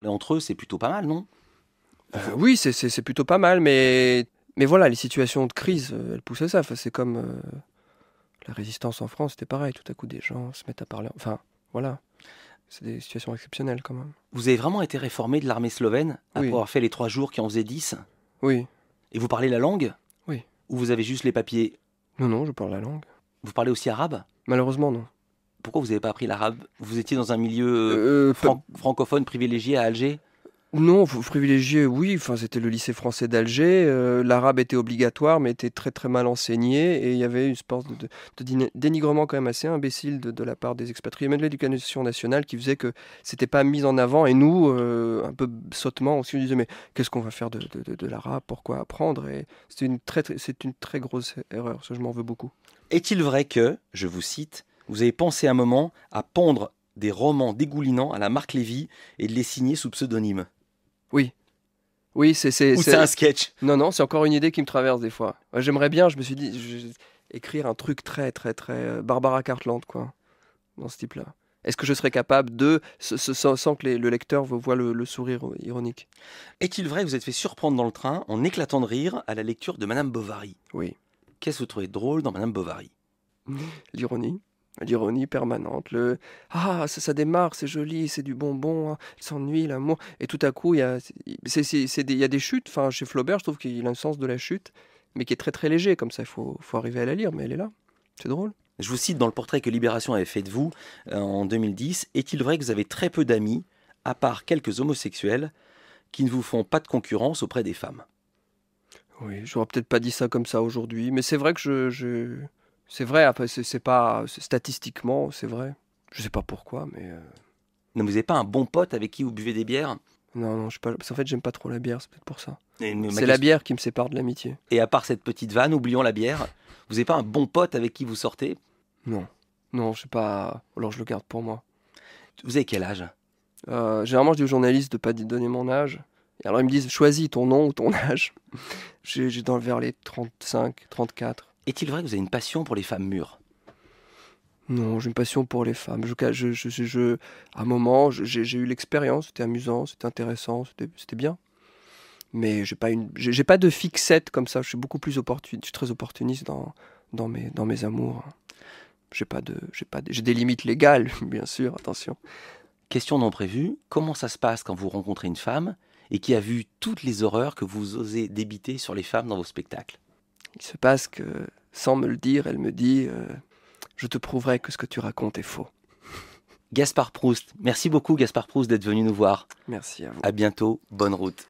Et entre eux, c'est plutôt pas mal, non? Oui, c'est plutôt pas mal, mais voilà, les situations de crise, elles poussent à ça. Enfin, c'est comme la résistance en France, c'était pareil. Tout à coup, des gens se mettent à parler. Enfin, voilà, c'est des situations exceptionnelles quand même. Vous avez vraiment été réformé de l'armée slovène après Oui, avoir fait les 3 jours qui en faisaient 10? oui, Et vous parlez la langue? oui. Ou vous avez juste les papiers? Non, non, je parle la langue. Vous parlez aussi arabe? Malheureusement, non. Pourquoi vous n'avez pas appris l'arabe? Vous étiez dans un milieu Pas- francophone privilégié à Alger? Non, vous privilégiez, oui, enfin, c'était le lycée français d'Alger. L'arabe était obligatoire, mais était très très mal enseigné. Et il y avait une sorte de dénigrement quand même assez imbécile de la part des expatriés, même de l'éducation nationale, qui faisait que c'était pas mis en avant. Et nous, un peu sottement, on se disait, mais qu'est-ce qu'on va faire de l'arabe? Pourquoi apprendre? Et c'est une très grosse erreur, ça je m'en veux beaucoup. Est-il vrai que, je vous cite, vous avez pensé un moment à pondre des romans dégoulinants à la Marc Lévy et de les signer sous pseudonyme? Oui, oui, Ou c'est un sketch? Non, non, c'est encore une idée qui me traverse des fois. J'aimerais bien, je me suis dit, écrire un truc très, très, très Barbara Cartland, quoi, dans ce type-là. Est-ce que je serais capable sans que le lecteur voit le sourire ironique? Est-il vrai que vous êtes fait surprendre dans le train en éclatant de rire à la lecture de Madame Bovary? Oui. Qu'est-ce que vous trouvez drôle dans Madame Bovary? L'ironie. L'ironie permanente. Ah, ça démarre, c'est joli, c'est du bonbon, hein, il s'ennuie, l'amour. Et tout à coup, il y a des chutes. Enfin, chez Flaubert, je trouve qu'il a un sens de la chute, mais qui est très très léger, comme ça, faut arriver à la lire, mais elle est là. C'est drôle. Je vous cite dans le portrait que Libération avait fait de vous en 2010. Est-il vrai que vous avez très peu d'amis, à part quelques homosexuels, qui ne vous font pas de concurrence auprès des femmes? Oui, j'aurais peut-être pas dit ça comme ça aujourd'hui, mais c'est vrai que c'est vrai, après, c'est pas... Statistiquement, c'est vrai. Je sais pas pourquoi, mais... Ne vous avez pas un bon pote avec qui vous buvez des bières? Non, non, je sais pas... Parce qu'en fait, j'aime pas trop la bière, c'est peut-être pour ça. Et, ma C'est la question- bière qui me sépare de l'amitié. et à part cette petite vanne, oublions la bière, vous n'avez pas un bon pote avec qui vous sortez? Non. Non, je sais pas... Alors, je le garde pour moi. Vous avez quel âge? Généralement, je dis aux journalistes de pas donner mon âge. Et alors, ils me disent, choisis ton nom ou ton âge. J'ai dans le vers les 35, 34. Est-il vrai que vous avez une passion pour les femmes mûres? Non, j'ai une passion pour les femmes. À un moment, j'ai eu l'expérience, c'était amusant, c'était intéressant, c'était bien. Mais j'ai pas de fixette comme ça. Je suis beaucoup plus opportuniste. Je suis très opportuniste dans mes amours. J'ai des limites légales, bien sûr. Attention. Question non prévue, comment ça se passe quand vous rencontrez une femme et qui a vu toutes les horreurs que vous osez débiter sur les femmes dans vos spectacles? Il se passe que, sans me le dire, elle me dit, je te prouverai que ce que tu racontes est faux. Gaspard Proust, merci beaucoup Gaspard Proust d'être venu nous voir. Merci à vous. À bientôt, bonne route.